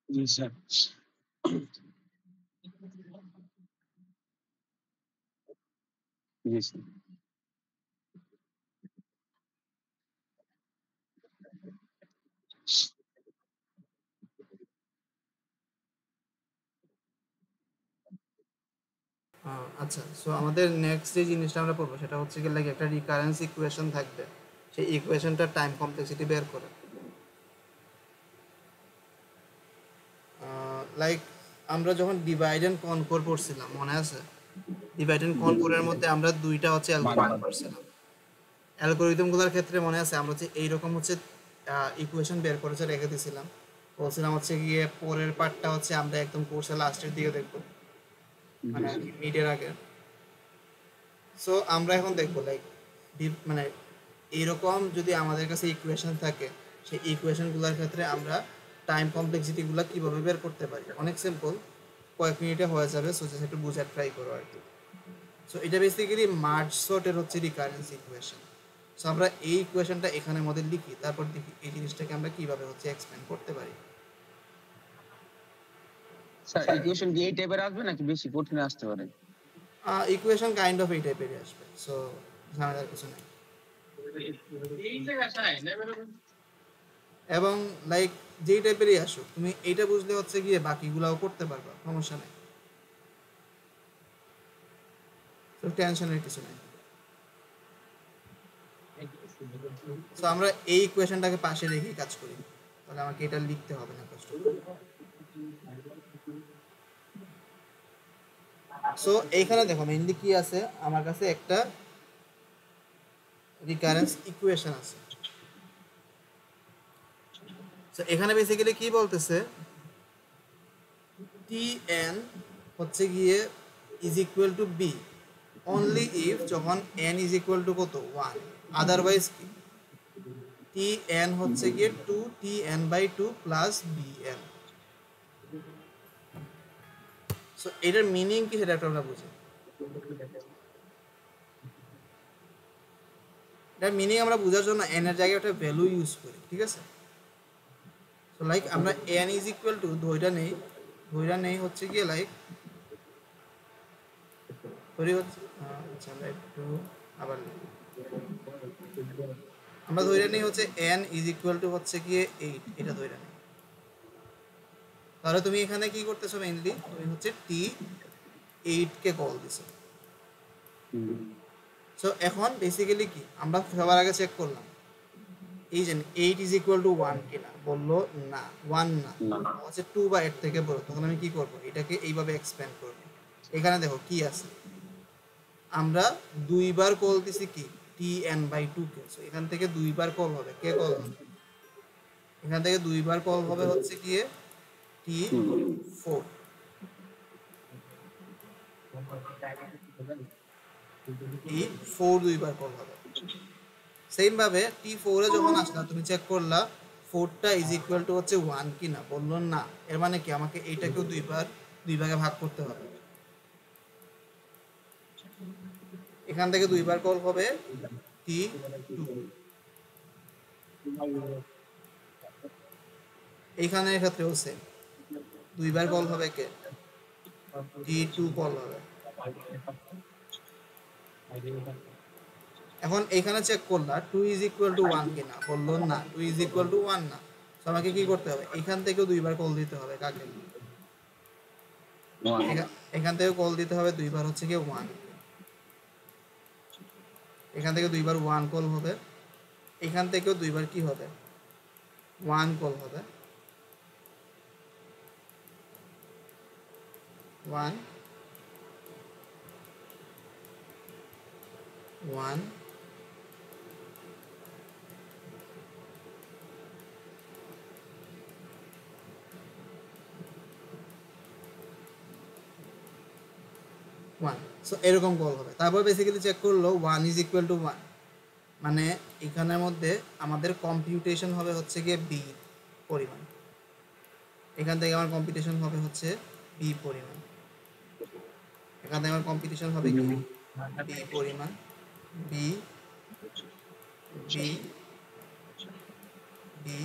জি sir. জি sir. আচ্ছা, so আমাদের next যে জিনিসটা আমরা পড়বো সেটা হচ্ছে কি লাইক একটা রিকারেন্স ইকুয়েশন থাকবে, সেই ইকুয়েশনটার টাইম কমপ্লেক্সিটি বের করে। লাইক আমরা যখন ডিভাইড অ্যান্ড কনকোর পড়ছিলাম মনে আছে? ডিভাইড অ্যান্ড জি কনকোরের স্যার। মধ্যে আমরা দুইটা হচ্ছে অ্যালগোরিদম পড়ছিলাম। অ্যালগোরিদমগুলোর ক্ষেত্রে মনে আছে আমরা যে এইরকম হচ্ছে ইকুয়েশন বের করেছে রেখে দিয়েছিলাম, বলছিলাম হচ্ছে গিয়ে পরের পার্টটা হচ্ছে আমরা একদম কোর্সের লাস্টের দিকে দেখবো, জি মানে আর স্যার। কি মিডের আগে। সো আমরা এখন দেখবো লাইক মানে এইরকম যদি আমাদের কাছে ইকুয়েশন থাকে, সেই ইকুয়েশনগুলোর ক্ষেত্রে আমরা টাইম কমপ্লেক্সিটিগুলো কীভাবে বের করতে পারি। অনেক সিম্পল, কয়েক মিনিটে হয়ে যাবে। সো জাস্ট একটু বোঝার ট্রাই করো আর কি। সো এটা বেসিক্যালি মার্জ সর্টের হচ্ছে রিকারেন্স ইকুয়েশন। সো আমরা এই ইকুয়েশনটা এখানে মধ্যে লিখি, তারপর দেখি এই জিনিসটাকে আমরা কীভাবে হচ্ছে এক্সপ্লেন করতে পারি। স্যার ইকুয়েশন কি এই টাইপের আসবে নাকি বেশি কঠিন আসতে পারে? ইকুয়েশন কাইন্ড অফ এই টাইপেরই আসবে, সো ঝামেলার কিছু নেই। এবং লাইক যেই টাইপেরই আসুক, তুমি এইটা বুঝলে হচ্ছে গিয়ে বাকিগুলাও করতে পারবা, সমস্যা নেই। তো টেনশনের কিছু নেই। তো আমরা এই ইকুয়েশনটাকে পাশে রেখে কাজ করি, তাহলে আমাকে এটা লিখতে হবে না কষ্ট করে। সো এইখানে দেখো মেইনলি কি আছে, আমার কাছে একটা রিকারেন্স ইকুয়েশন আছে। সো এখানে বেসিক্যালি কি বলতেছে, টি এন হচ্ছে গিয়ে is equal to b only if যখন এন ইজ ইকুয়াল টু কত 1, আদারওয়াইজ কি টি এন হচ্ছে গিয়ে 2 TN/2 plus b n. So এটার মিনিং কি সেটা একটা আমরা বুঝি। এটার মিনিং আমরা বোঝার জন্য এন এর জায়গায় একটা ভ্যালু ইউজ করি, ঠিক আছে? সো লাইক আমরা এন ইজ ইকুয়াল টু ধইরা নেই হচ্ছে গিয়ে লাইক ধরি হচ্ছে আচ্ছা আমরা একটু আবার লিখি। আমরা ধরে নিই হচ্ছে এন ইজ ইকুয়াল টু হচ্ছে গিয়ে 8, এটা ধরে নিই। তাহলে তুমি এখানে কি করতেছো, মেইনলি তুমি হচ্ছে T8 কে কল দিছো। সো এখন বেসিক্যালি কি আমরা সবার আগে চেক করলাম এই যে 8 ইজ ইকুয়াল টু 1 কিনা, বললো না 1 না, না। হচ্ছে 2 বা 8 থেকে বড়। তখন আমি কি করবো, এটাকে এইভাবে এক্সপ্যান্ড করবো। এখানে দেখো কি আছে, আমরা দুইবার কল দিছি কি Tn/2 কে। সো এখান থেকে দুইবার কল হবে, কে কল হবে, এখান থেকে দুইবার কল হবে হচ্ছে গিয়ে T4। T4 দুইবার কল হবে। সেম ভাবে T4 যখন আসলা তুমি চেক করলা 4টা ইজ ইকুয়াল টু হচ্ছে 1 কিনা, বললো না। এর মানে কি আমাকে এইটাকেও দুই ভাগে ভাগ করতে হবে। এখান থেকে দুইবার কল হবে T2। এইখানের ক্ষেত্রেও সেম, দুইবার কল হবে কে, T2 কল হবে। এখন এইখানে চেক করলা 2 ইজ ইকুয়াল টু 1 কিনা, বললো না 2 ইজ ইকুয়াল টু 1 না। তো আমাকে কি করতে হবে, এখান থেকেও দুইবার কল দিতে হবে কাকে, এখান থেকে কল দিতে হবে দুইবার হচ্ছে কি 1। এখান থেকে দুইবার 1 কল হবে, এখান থেকেও দুইবার কি হবে 1 কল হবে। 1 1 1। সো এরকম কল হবে। তারপর বেসিক্যালি চেক করলো 1 ইজ ইকুয়াল টু 1, মানে এখানের মধ্যে আমাদের কম্পিউটেশন হবে হচ্ছে গিয়ে বি পরিমাণ। এখান থেকে আমার কম্পিউটেশন হবে হচ্ছে বি পরিমাণ। এখান থেকে আমার কম্পিউটেশন হবে কি বি পরিমাণ, b b b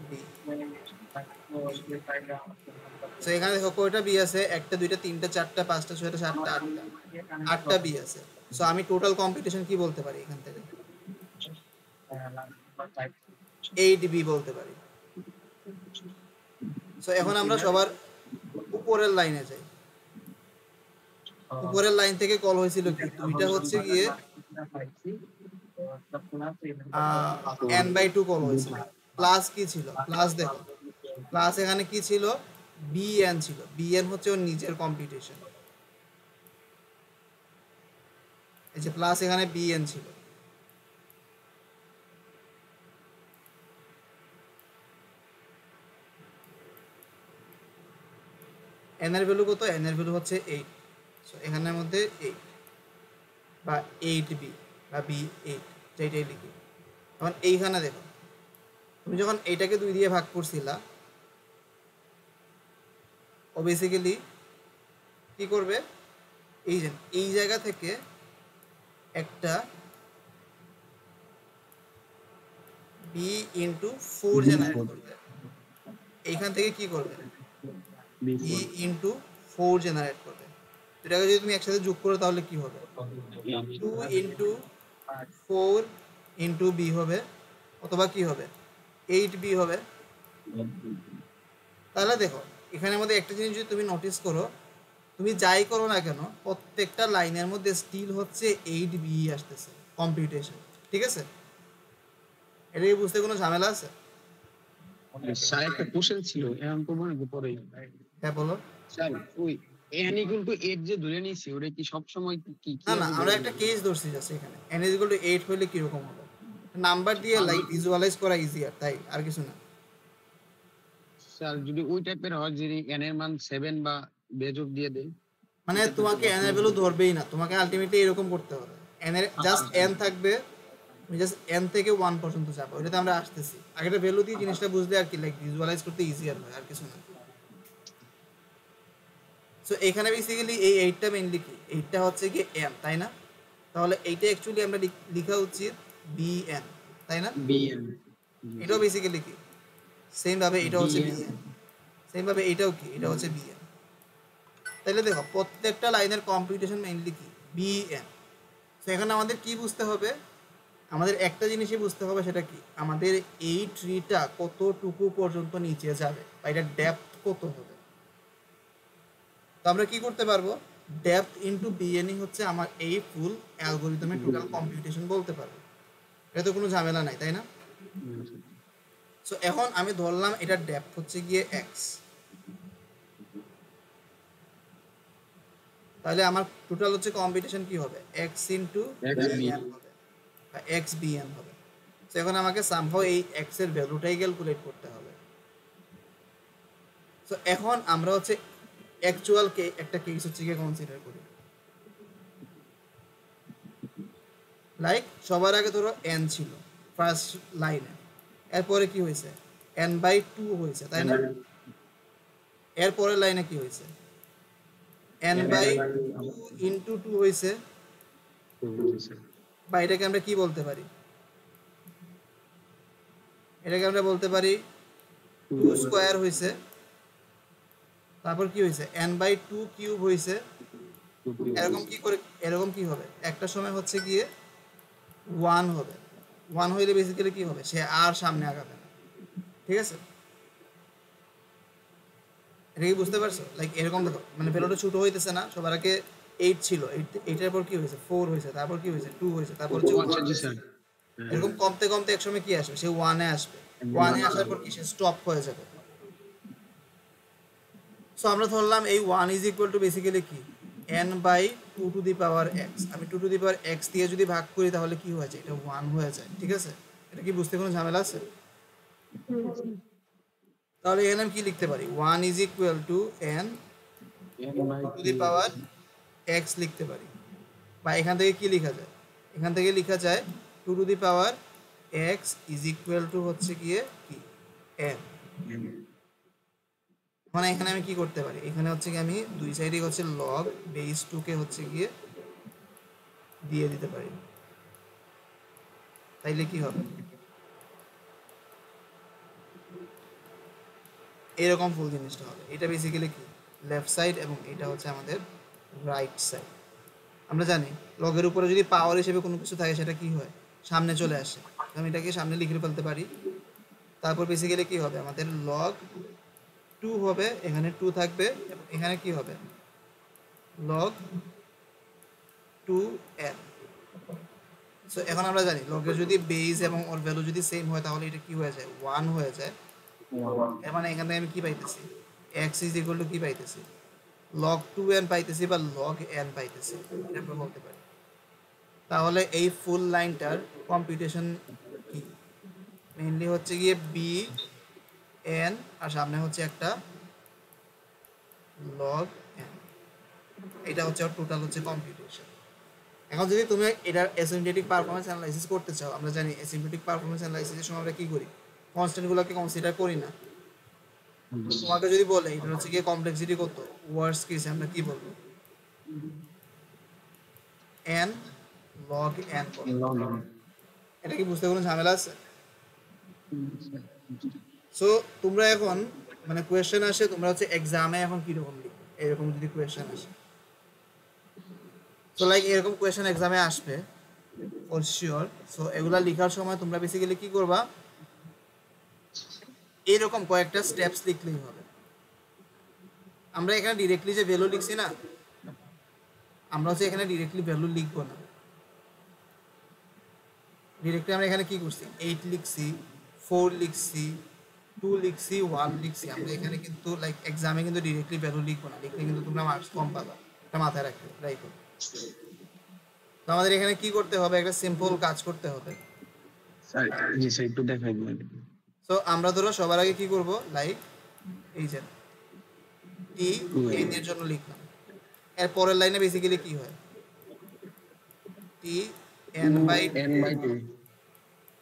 b. So এখানে দেখো কয়টা বি আছে, একটা দুইটা তিনটা চারটা পাঁচটা ছয়টা সাতটা আটটা, আটটা বি আছে। সো আমি টোটাল কম্পিটিশন কি বলতে পারি এখান থেকে, 8 বি বলতে পারি। সো এখন আমরা সবার উপরের লাইনে যাই। উপরের লাইন থেকে কল হয়েছিল কি, দুইটা হচ্ছে গিয়ে n/2 কল হয়েছিল। প্লাস কি ছিল, প্লাস দেখো প্লাস এখানে কি ছিল, bn ছিল। bn হচ্ছে ওর নিজের কম্পিটিশন, এই যে প্লাস এখানে bn ছিল। n এর ভ্যালু কত, n এর ভ্যালু হচ্ছে 8। সো এখানের মধ্যে 8 বা 8b বা b8 যেটাই লিখি। এখন এইখানে দেখো তুমি যখন এইটাকে 2 দিয়ে ভাগ করছিলা, ও বেসিক্যালি কি করবে, এই যে এই জায়গা থেকে একটা বি ইন্টু 4 জেনারেট করবে। এইখান থেকে কি করবে, বি ইন্টু 4 জেনারেট করবে। এটাকে যদি তুমি একসাথে যোগ করো তাহলে কি হবে, 2 ইন্টু 4 ইন্টু বি হবে, অথবা কি হবে 8b হবে। তাহলে দেখো এখানের মধ্যে একটা জিনিস যদি তুমি নোটিস করো, তুমি যাই করো না কেন প্রত্যেকটা লাইনের মধ্যে স্টিল হচ্ছে 8b আসতেছে কম্পিউটেশন, ঠিক আছে? এটা কি বুঝতে কোনো ঝামেলা আছে? স্যার একটা কোশ্চেন ছিল এখন তো মনে পড়ে। হ্যাঁ বলো। স্যার ওই n ইকুয়াল টু 8 যে ধরে নিয়েছি ওটা কি সব সময় কি না না, কিভাবে আমরা ধরে একটা নিব? কেস ধরছি জাস্ট এখানে n = 8 হইলে কিরকম হবে, নাম্বার দিয়ে লাইক ভিজুয়ালাইজ করা ইজিয়ার, তাই আর কিছু না। স্যার যদি ওই টাইপের হয় যে n এর মান 7 বা বেজোড় দিয়ে দেয়, মানে তোমাকে n এর ভ্যালু ধরবেই না, তোমাকে আলটিমেটলি এরকম করতে হবে, n এর জাস্ট n থাকবে, তুমি জাস্ট n থেকে 1 পর্যন্ত যাবে। ওইটাতে আমরা আসতেছি, আগেটা ভ্যালু দিয়ে জিনিসটা বুঝলে আর কি লাইক ভিজুয়ালাইজ করতে ইজিয়ার হয়, আর কিছু না। সো এখানে বেসিক্যালি এই 8টা মেইনলি কি, 8টা হচ্ছে কি n, তাই না? তাহলে এইটা অ্যাকচুয়ালি আমরা লেখা উচিত bn, তাই না? bn এটাও বেসিক্যালি কি সেম ভাবে, এটা হচ্ছে bn bn, সেম ভাবে এটাও কি, এটা হচ্ছে bn। তাহলে দেখো প্রত্যেকটা লাইনের কম্পিউটেশন মেইনলি কি bn। তো এখানে আমাদের কি বুঝতে হবে, আমাদের একটা জিনিসই বুঝতে হবে, সেটা কি আমাদের এই ট্রিটা কতটুকু পর্যন্ত নিচে যাবে বা এটা ডেপথ কত হবে। তো আমরা কি করতে পারবো, ডেপথ ইনটু বিএনই হচ্ছে আমার এই ফুল অ্যালগরিদমের টোটাল কম্পিউটেশন বলতে পারবো। এটা তো কোনো ঝামেলা নাই, তাই না? সো এখন আমি ধরলাম এটা ডেপথ হচ্ছে গিয়ে এক্স, তাহলে আমার টোটাল হচ্ছে কম্পিটিশন কি হবে, এক্স ইন্টু বিএন হবে বা এক্স বিএন হবে। তো এখন আমাকে সামহাও এই এক্স এর ভ্যালুটাই ক্যালকুলেট করতে হবে। তো এখন আমরা হচ্ছে অ্যাকচুয়াল একটা কেস হচ্ছে গিয়ে কনসিডার করি, লাইক সবার আগে ধরো এন ছিল ফার্স্ট লাইনে, এরপরে কি হয়েছে n/2 হয়েছে, তাই না? এরপরের লাইনে কি হয়েছে n/2 ইন্টু 2 হয়েছে, বা এটাকে আমরা কি বলতে পারি, এটাকে আমরা বলতে পারি 2 স্কোয়ার হয়েছে। তারপর কি হয়েছে n/2 কিউব হয়েছে। এরকম কি করে, এরকম কি হবে, একটা সময় হচ্ছে গিয়ে 1 হবে, 1 হইলে বেসিক্যালি কি হবে, সে আর সামনে আগাবে না, ঠিক আছে? এটা কি বুঝতে পারছো, লাইক এরকম দেখো মানে ভ্যালুটা ছোট হইতেছে না, সবার আগে 8 ছিল, 8 এর পর কি হয়েছে 4 হয়েছে, তারপর কি হয়েছে 2 হয়েছে, তারপর হচ্ছে 1 হয়েছে। এরকম কমতে কমতে এক সময় কি আসবে, সে 1 এ আসবে, 1 এ আসার পর কি সে স্টপ হয়ে যাবে। সো আমরা ধরলাম এই 1 ইজ ইকুয়াল টু বেসিক্যালি কি n/2 two the power x। আমি 2 টু দি পাওয়ার x দিয়ে যদি ভাগ করি তাহলে কি হয়ে যায়, এটা 1 হয়ে যায়, ঠিক আছে? এটা কি বুঝতে কোনো ঝামেলা আছে? তাহলে এখানে আমি কি লিখতে পারি, 1 is equal two n two the power x লিখতে পারি। বা এখান থেকে কি লেখা যায়, এখান থেকে লেখা যায় 2 to the power x is equal two হচ্ছে গিয়ে কি n। মানে এখানে আমি কি করতে পারি, এখানে হচ্ছে কি আমি দুই সাইডে হচ্ছে লগ বেস 2 কে হচ্ছে গিয়ে দিয়ে দিতে পারি, তাইলে কি হবে, এরকম ফুল জিনিসটা হবে। এটা বেসিক্যালি কি লেফট সাইড এবং এটা হচ্ছে আমাদের রাইট সাইড। আমরা জানি লগের উপরে যদি পাওয়ার হিসেবে কোনো কিছু থাকে সেটা কি হয়, সামনে চলে আসে। আমি এটাকে সামনে লিখে ফেলতে পারি। তারপর বেসিক্যালি কি হবে, আমাদের লগ 2 হবে, এখানে 2 থাকবে এবং এখানে কি হবে লগ 2n। সো এখন আমরা জানি লগের যদি বেস এবং ওর ভ্যালু যদি সেম হয় তাহলে এটা কি হয়ে যায় 1 হয়ে যায়। এর মানে এখানে আমি কি পাইতেছি x ইজ ইকুয়াল টু কি পাইতেছি log 2n পাইতেছি বা log n পাইতেছি, এটা আমরা বলতে পারি। তাহলে এই ফুল লাইনটার কম্পিউটেশন কি মেইনলি হচ্ছে গিয়ে বি এন আর সামনে হচ্ছে একটা log n, এটা হচ্ছে টোটাল হচ্ছে কম্পিউটেশন। এখন যদি তুমি এটার অ্যাসিম্পটোটিক পারফরম্যান্স অ্যানালাইসিস করতে চাও, আমরা জানি অ্যাসিম্পটোটিক পারফরম্যান্স অ্যানালাইসিসের সময় আমরা কি করি, কনস্ট্যান্টগুলোকে কনসিডার করি না। তোমাকে যদি বলে এটা হচ্ছে গিয়ে কমপ্লেক্সিটি কত, ওয়ার্স্ট কেসে আমরা কি বলবো n log n বলবো। এটা কি বুঝতে কোনো ঝামেলা আছে? সো তোমরা এখন মানে কোয়েশ্চেন আসে, তোমরা হচ্ছে এক্সামে এখন কিরকম লিখবে এরকম যদি কোয়েশ্চেন আসে, সো লাইক এরকম কোয়েশ্চেন এক্সামে আসবে ফর শিওর। সো এগুলা লেখার সময় তোমরা বেসিক্যালি কি করবা, এরকম কয়েকটা স্টেপস লিখলেই হবে। আমরা এখানে ডিরেক্টলি যে ভ্যালু লিখছি না, আমরা হচ্ছে এখানে ডিরেক্টলি ভ্যালু লিখবো না। ডিরেক্টলি আমরা এখানে কি করছি 8 লিখছি, 4 লিখছি, 2 লিখছি, 1 লিখছি। আমরা এখানে কিন্তু লাইক এক্সামে কিন্তু ডিরেক্টলি ভ্যালু লিখবো না, লিখলে কিন্তু তোমরা মার্কস কম পাবা, এটা মাথায় রাখো। তো আমাদের এখানে কি করতে হবে, একটা সিম্পল কাজ করতে হবে। জি স্যার একটু দেখাই দিন। সো আমরা ধরো সবার আগে কি করব, লাইক এই যে টি এন এর জন্য লিখলাম। এর পরের লাইনে বেসিক্যালি কি হয় T N by n by 2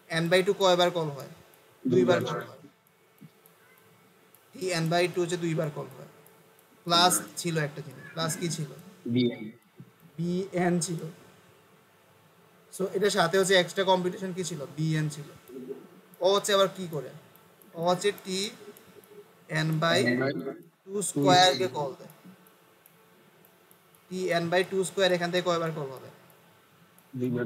n by 2 কয়বার কল হয়, দুইবার কল হয়। টি এন বাই 2 হচ্ছে দুইবার কল হয়। প্লাস ছিল একটা জিনিস, প্লাস কি ছিল bn বি এন ছিল। সো এটার সাথে হচ্ছে এক্সট্রা কম্পিটিশন কি ছিল বি এন ছিল। ও হচ্ছে আবার কি করে, ও হচ্ছে T N by n by 2 2 স্কোয়ারকে কল দেয়। টি এন বাই 2 স্কোয়ার এখান থেকে কয়বার কল হবে, দুইবার।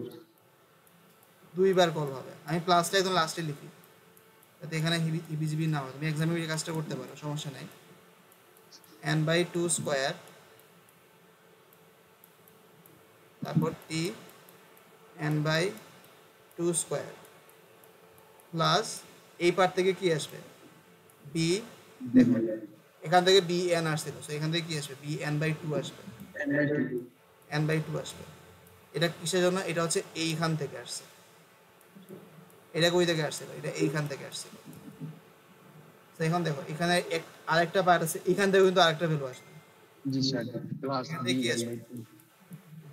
দুইবার কল হবে। আমি প্লাসটা একদম লাস্টে লিখি যাতে এখানে হিবিজিবি না হয়। তুমি এক্সামে এই কাজটা করতে পারো, সমস্যা নাই। এন বাই 2 স্কোয়ার, তারপর T N by 2 square plus এই পার্ট থেকে কি আসবে বি, দেখো এখান থেকে বি এন আসছিল, সো এখান থেকে কি আসবে বি এন বাই 2 আসবে, n বাই 2 এন বাই 2 আসবে। এটা কিসের জন্য, এটা হচ্ছে এইখান থেকে আসছে। এটা কই থেকে আসছিল, এটা এইখান থেকে আসছিল। তো এখন দেখো এখানে আরেকটা পার্ট আছে, এখান থেকে কিন্তু আরেকটা ভ্যালু আসবে। জি স্যার প্লাস এখান থেকে কি bn আসবে বাই 2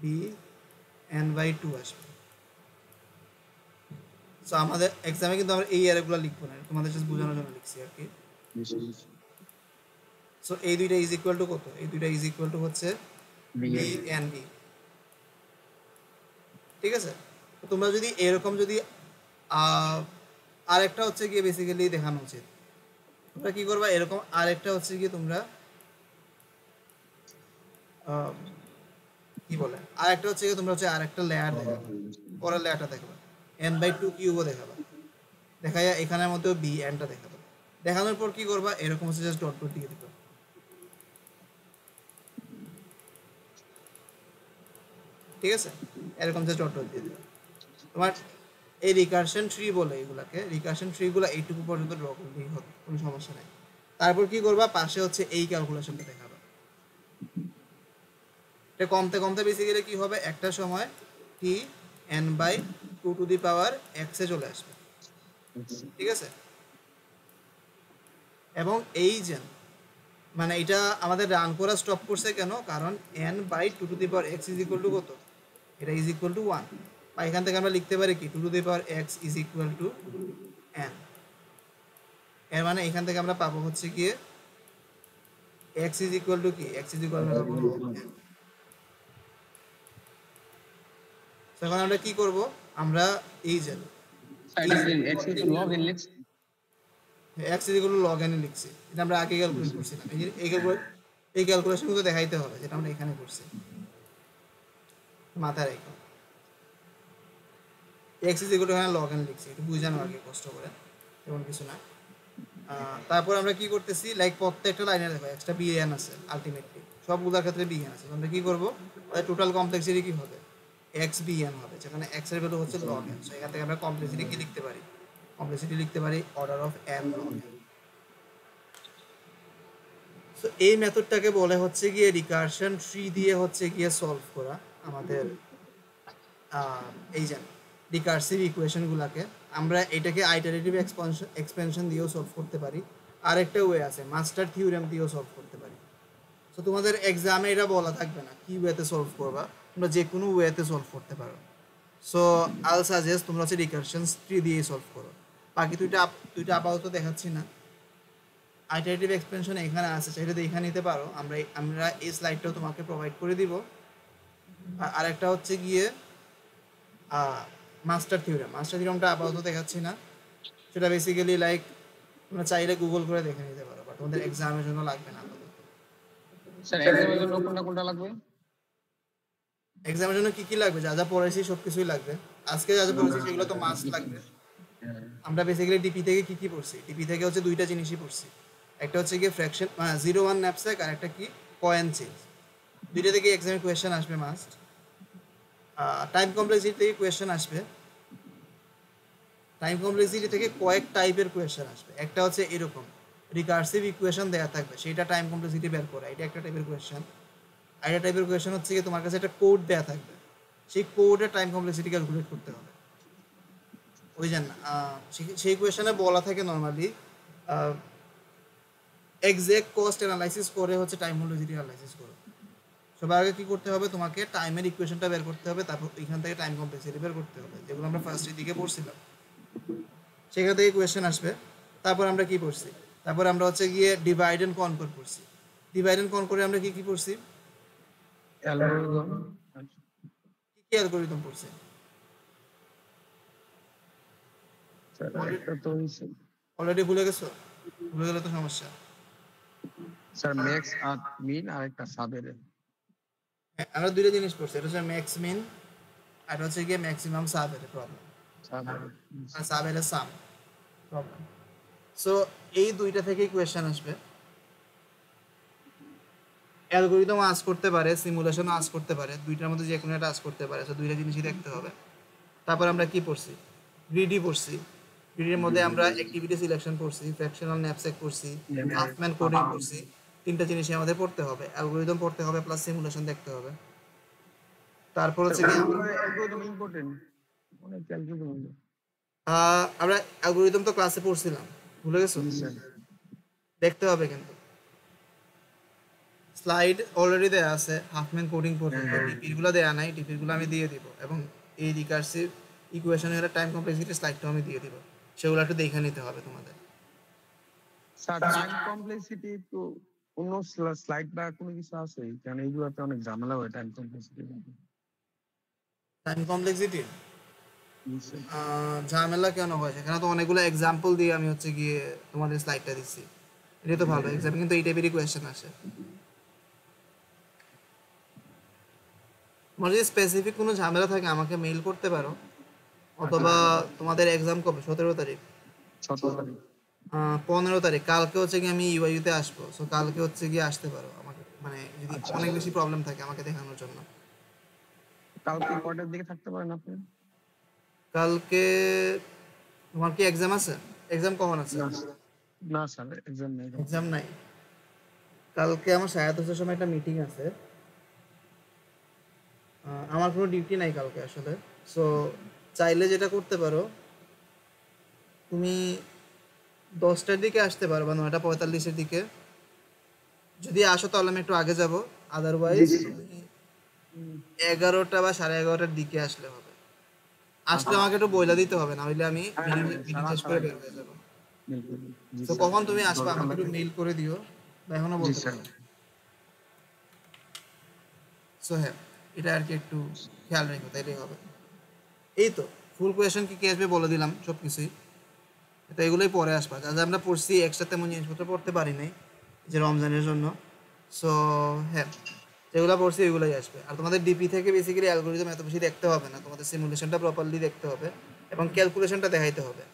বি এন বাই 2 আসবে। সো আমাদের এক্সামে কিন্তু আমরা এই অ্যারেগুলো লিখবো না, তোমাদের জাস্ট বোঝানোর জন্য লিখছি আর কি। জি স্যার সো এই দুইটা ইজ ইকুয়াল টু কত, এই দুইটা ইজ ইকুয়াল টু হচ্ছে বি bn এন বি। ঠিক আছে, তো তোমরা যদি এরকম যদি আরেকটা হচ্ছে গিয়ে বেসিক্যালি দেখানো উচিত, তোমরা কি করবা এরকম আরেকটা হচ্ছে গিয়ে তোমরা আহ, কি বলে আরেকটা হচ্ছে গিয়ে তোমরা হচ্ছে আরেকটা লেয়ার দেখাবা, পরের লেয়ারটা দেখাবা এন বাই 2 কিউবও দেখাবা, দেখাইয়া এখানের মধ্যেও বি এনটা দেখাবা। দেখানোর পর কি করবা এরকম হচ্ছে জাস্ট ডট ডট দিয়ে দিবা। ঠিক আছে, এরকম জাস্ট ডট ডট দিয়ে দিবা। তোমার এই রিকারশন ট্রি বলে এগুলাকে, রিকারশন ট্রিগুলো এইটুকু পর্যন্ত ড্র করলেই হবে, কোনো সমস্যা নাই। তারপর কি করবা পাশে হচ্ছে এই ক্যালকুলেশনটা দেখাবা। এটা কমতে কমতে বেসিক্যালি কি হবে একটা সময় T N by 2 to the power X এ চলে আসবে। ঠিক আছে, এবং এই যে মানে এটা আমাদের রান করা স্টপ করছে কেন, কারণ n by 2 to the power x is equal to কত, এটা ইজ ইকুয়াল টু 1। বা এখান থেকে আমরা লিখতে পারি কি 2 to the power x is equal two N. এর মানে এখান থেকে আমরা পাবো হচ্ছে গিয়ে এক্স ইজ ইকুয়াল টু কি, x is equal two n। এখন আমরা কি করব, আমরা এই যে x এর তো log n লিখছি x log n এ লিখছি, এটা আমরা আগে ক্যালকুলেট করছিলাম। এই ক্যালকুলেশনগুলো দেখাইতে হবে যেটা আমরা এখানে করছি, মাথায় রাখো। x এখানে log n লিখছি, একটু বুঝানো আগে কষ্ট করে, এমন কিছু না। তারপর আমরা কি করতেছি, লাইক প্রত্যেকটা লাইনে দেখো একটা bn আছে, আলটিমেটলি সবগুলোর ক্ষেত্রে bn আছে। আমরা কি করব, টোটাল কমপ্লেক্সিটি কি হবে, x bn হবে, যেখানে x এর ভ্যালু হচ্ছে log n। সো এখান থেকে আমরা কমপ্লেক্সিটি কি লিখতে পারি, কমপ্লেক্সিটি লিখতে পারি order of n log n। So এই মেথডটাকে বলে হচ্ছে গিয়ে রিকারশন ট্রি দিয়ে হচ্ছে গিয়ে সলভ করা আমাদের এই যে রিকার্সিভ ইকুয়েশনগুলোকে। আমরা এটাকে আইটারেটিভ এক্সপেনশন দিয়েও সলভ করতে পারি, আরেকটা ওয়ে আছে মাস্টার থিওরেম দিয়েও সলভ করতে পারি। সো তোমাদের এক্সামে এটা বলা থাকবে না কি ওয়েতে সলভ করবা, তোমরা যে কোনো ওয়েতে সলভ করতে পারো। সো আল সাজেস্ট তোমরা হচ্ছে রিকারশন ট্রি দিয়েই সলভ করো। বাকি দুইটা আপাতত দেখাচ্ছি না। আইটারেটিভ এক্সপেনশন এখানে আছে, চাইলে দেখে নিতে পারো, আমরা এই স্লাইডটাও তোমাকে প্রোভাইড করে দিব। আর আরেকটা হচ্ছে গিয়ে মাস্টার থিওরেমটা আপাতত দেখাচ্ছি না, সেটা বেসিক্যালি লাইক তোমরা চাইলে গুগল করে দেখে নিতে পারো, বাট তোমাদের এক্সামের জন্য লাগবে না আপাতত। স্যার এক্সামের জন্য কোনটা লাগবে? এক্সামের জন্য কি কি লাগবে, যা যা পড়াইছি সবকিছুই লাগবে। আজকে যা যা পড়েছি সেগুলো তো মাস্ট লাগবে। আমরা বেসিক্যালি ডিপি থেকে কি কি পড়ছি, ডিপি থেকে হচ্ছে দুইটা জিনিসই পড়ছি, একটা হচ্ছে গিয়ে ফ্র্যাকশন 0-1 ন্যাপস্যাক, আর একটা কি কয়েন চেঞ্জ। দুইটা থেকে এক্সামে কোয়েশ্চেন আসবে মাস্ট। টাইম কমপ্লেক্সিটি থেকে কোয়েশ্চেন আসবে, টাইম কমপ্লেক্সিটি থেকে কয়েক টাইপের কোয়েশ্চেন আসবে। একটা হচ্ছে এরকম রিকার্সিভ ইকুয়েশন দেয়া থাকবে, সেটা টাইম কমপ্লেক্সিটি বের করা, এটা একটা টাইপের কোয়েশ্চেন। আরেকটা টাইপের কোয়েশ্চেন হচ্ছে কি তোমার কাছে একটা কোড দেয়া থাকবে, সেই কোডের টাইম কমপ্লেক্সিটি ক্যালকুলেট করতে হবে। ওই জান সেই কোয়েশ্চেনে বলা থাকে নর্মালি এক্সাক্ট কস্ট অ্যানালাইসিস করে হচ্ছে টাইম কমপ্লেক্সিটি অ্যানালাইসিস করো। সবার আগে কি করতে হবে, তোমাকে টাইমের ইকুয়েশনটা বের করতে হবে, তারপর এখান থেকে টাইম কমপ্লেক্সিটি বের করতে হবে, যেগুলো আমরা ফার্স্টের দিকে পড়ছিলাম সেখান থেকে কোয়েশ্চেন আসবে। তারপর আমরা কি পড়ছি, তারপর আমরা হচ্ছে গিয়ে ডিভাইড এন্ড কনকর পড়ছি। ডিভাইড এন্ড কনকরে আমরা কি কি পড়ছি, অ্যালগরিদম, কি কি অ্যালগরিদম পড়ছি। স্যার একটা তো অলরেডি ভুলে গেছো, ভুলে গেলে তো সমস্যা। স্যার ম্যাক্স আর মিন আর একটা সাবের। আমরা দুইটা জিনিস পড়ছি, এটা হচ্ছে ম্যাক্স মিন আর হচ্ছে গিয়ে ম্যাক্সিমাম সাবের প্রবলেম, আর সাবের সাম প্রবলেম। সো এই দুইটা থেকেই কোয়েশ্চেন আসবে। অ্যালগরিদম আস করতে পারে, সিমুলেশন আস করতে পারে, দুইটার মধ্যে যে কোনো একটা আস করতে পারে। সো দুইটা জিনিসই দেখতে হবে। তারপর আমরা কি পড়ছি, গ্রিডি পড়ছি। গ্রিডির মধ্যে আমরা অ্যাক্টিভিটি সিলেকশন পড়ছি, ফ্র্যাকশনাল ন্যাপস্যাক পড়ছি, হাফম্যান কোডিং পড়ছি। তিনটা জিনিসই আমাদের পড়তে হবে, অ্যালগরিদম পড়তে হবে প্লাস সিমুলেশন দেখতে হবে। তারপর হচ্ছে কি অ্যালগরিদম ইম্পর্টেন্ট, অনেক অ্যালগরিদম আছে। আমরা অ্যালগরিদম তো ক্লাসে পড়ছিলাম, ভুলে গেছো, দেখতে হবে কিন্তু। স্লাইড অলরেডি দেয়া আছে হাফম্যান কোডিং পর্যন্ত, ডিপির গুলো দেয়া নাই, ডিপির গুলো আমি দিয়ে দিব, এবং এই রিকার্সিভ ইকুয়েশনের টাইম কমপ্লেক্সিটি স্লাইডটাও আমি দিয়ে দিব, সেগুলো একটু দেখে নিতে হবে তোমাদের। স্যার টাইম কমপ্লেক্সিটি তো অন্য স্লাইড বা কোনো কিছু আছে, কারণ এইগুলোতে অনেক ঝামেলা হয় টাইম কমপ্লেক্সিটি। টাইম কমপ্লেক্সিটি ঝামেলা কেন হয়, সেখানে তো অনেকগুলো এক্সাম্পল দিয়ে আমি হচ্ছে গিয়ে তোমাদের স্লাইডটা দিচ্ছি, এটা তো ভালো। এক্সামে কিন্তু এই টাইপেরই কোয়েশ্চেন আসে। তোমার যদি স্পেসিফিক কোনো ঝামেলা থাকে আমাকে মেইল করতে পারো, অথবা তোমাদের এক্সাম কবে, 17 তারিখ? 15 তারিখ, কালকে হচ্ছে গিয়ে আমি ইউআইতে আসবো। সো কালকে হচ্ছে গিয়ে আসতে পারো আমাকে, মানে যদি অনেক বেশি প্রবলেম থাকে আমাকে দেখানোর জন্য। কালকে কয়টার দিকে থাকতে পারেন আপনি? কালকে তোমার কি এক্সাম আছে? এক্সাম কখন আছে? না স্যার এক্সাম নেই। এক্সাম নাই। কালকে আমার 10:30টার সময় একটা মিটিং আছে। আমার কোনো ডিউটি নাই কালকে আসলে। সো চাইলে যেটা করতে পারো, তুমি 10টার দিকে আসতে পারো বা 9:45-এর দিকে। যদি আসো তাহলে আমি একটু আগে যাব, আদারওয়াইজ 11টা বা 11:30টার দিকে আসলে হবে। আসলে আমাকে একটু বইলা দিতে হবে, না হইলে আমি মিটিং শেষ করে বের হয়ে যাবো। তো কখন তুমি আসবে আমাকে একটু মেইল করে দিও, বা এখনো বলতে পারো। সো হ্যাঁ, এটা আর কি একটু খেয়াল রেখো, তাইলেই হবে। এই তো ফুল কোয়েশন কি কি আসবে বলে দিলাম সব কিছুই। তো এগুলোই পরে আসবে, যা যা আমরা পড়ছি এক্সট্রা তেমন জিনিসপত্র পড়তে পারি নাই যে রমজানের জন্য। সো হ্যাঁ, যেগুলো পড়ছি এগুলোই আসবে। আর তোমাদের ডিপি থেকে বেসিক্যালি অ্যালগোরিদম এত বেশি দেখতে হবে না, তোমাদের সিমুলেশনটা প্রপারলি দেখতে হবে এবং ক্যালকুলেশনটা দেখাইতে হবে।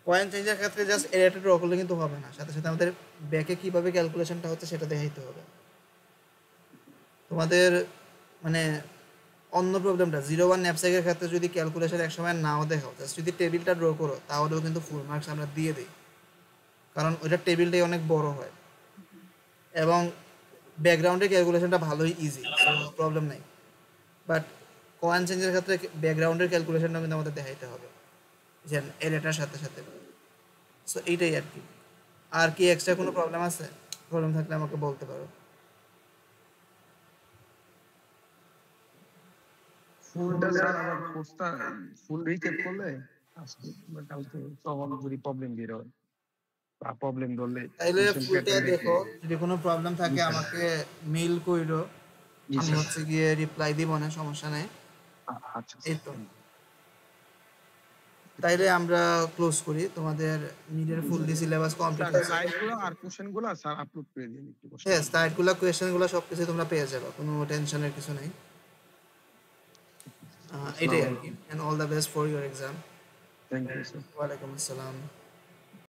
পয়েন্ট চেঞ্জের ক্ষেত্রে জাস্ট এরিয়াটা ড্র করলে কিন্তু হবে না, সাথে সাথে আমাদের ব্যাকে কীভাবে ক্যালকুলেশনটা হচ্ছে সেটা দেখাইতে হবে। তোমাদের মানে অন্য প্রবলেমটা 0-1 ন্যাপস্যাকের ক্ষেত্রে যদি ক্যালকুলেশন এক সময় নাও দেখাও, জাস্ট যদি টেবিলটা ড্র করো তাহলেও কিন্তু ফুল মার্কস আমরা দিয়ে দিই, কারণ ওইটা টেবিলটাই অনেক বড় হয় এবং ব্যাকগ্রাউন্ডের ক্যালকুলেশনটা ভালোই ইজি, সো প্রবলেম নাই। বাট কয়েন চেঞ্জের ক্ষেত্রে ব্যাকগ্রাউন্ডের ক্যালকুলেশনটা কিন্তু আমাদের দেখাইতে হবে যে এরিয়াটার সাথে সাথে। সো এইটাই আর কি। আর কি এক্সট্রা কোনো প্রবলেম আছে? প্রবলেম থাকলে আমাকে বলতে পারো। ফুলটা স্যার আবার কোর্সটা ফুল রিচেক করলে আজকে বা কালকে তখন যদি প্রবলেম বের হয় বা প্রবলেম ধরলে তাইলে কোশ্চেন ফুলটা প্যাটার্ন দেখে। দেখো, যদি কোনো প্রবলেম জি থাকে স্যার। আমাকে মেইল কইরো, জি আমি স্যার। হচ্ছে গিয়ে রিপ্লাই দিব না, সমস্যা নেই। আচ্ছা এই স্যার, তো, থ্যাংক তাইলে আমরা ক্লোজ করি, তোমাদের মিডের fully syllabus you complete sir. হয়েছে। স্লাইড গুলো আর কোশ্চেন গুলো স্যার আপলোড করে দিন একটু কষ্ট হ্যাঁ, করে। স্লাইডগুলো কোয়েশ্চেনগুলো সব কিছু তোমরা পেয়ে যাবে, কোনো টেনশনের কিছু নেই। আসসালামু এটাই আর কি। আলাইকুম। And all the best for your exam. Thank you sir. ওয়ালাইকুম আসসালাম।